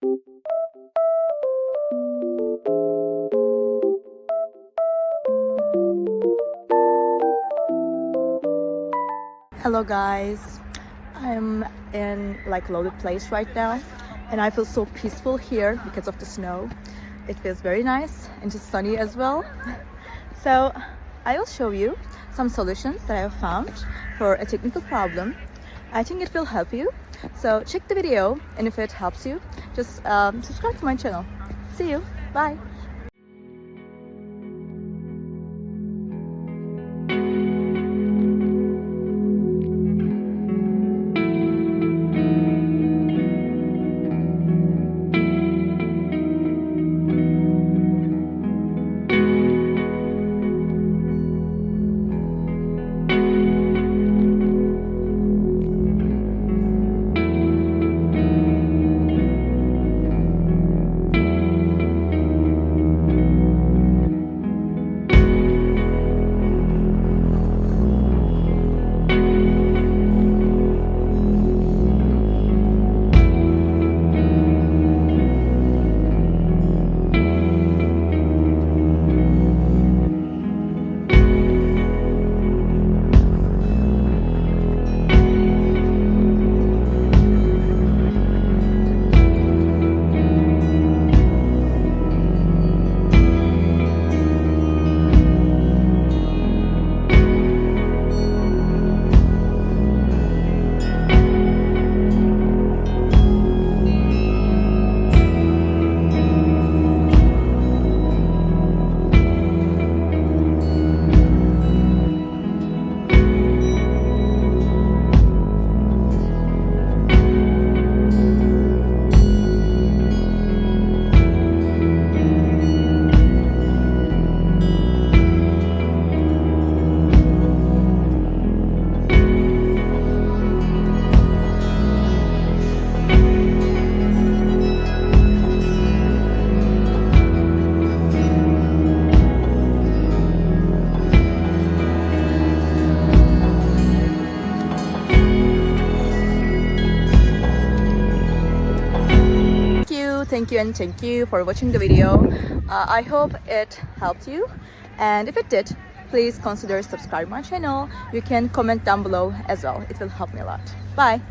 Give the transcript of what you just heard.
Hello guys, I'm in like loaded place right now and I feel so peaceful here because of the snow. It feels very nice and just sunny as well. So I will show you some solutions that I have found for a technical problem. I think it will help you. So check the video, and if it helps you, just subscribe to my channel. See you. Bye. Thank you for watching the video. I hope it helped you, and if it did, please consider subscribing my channel. You can comment down below as well. It will help me a lot. Bye.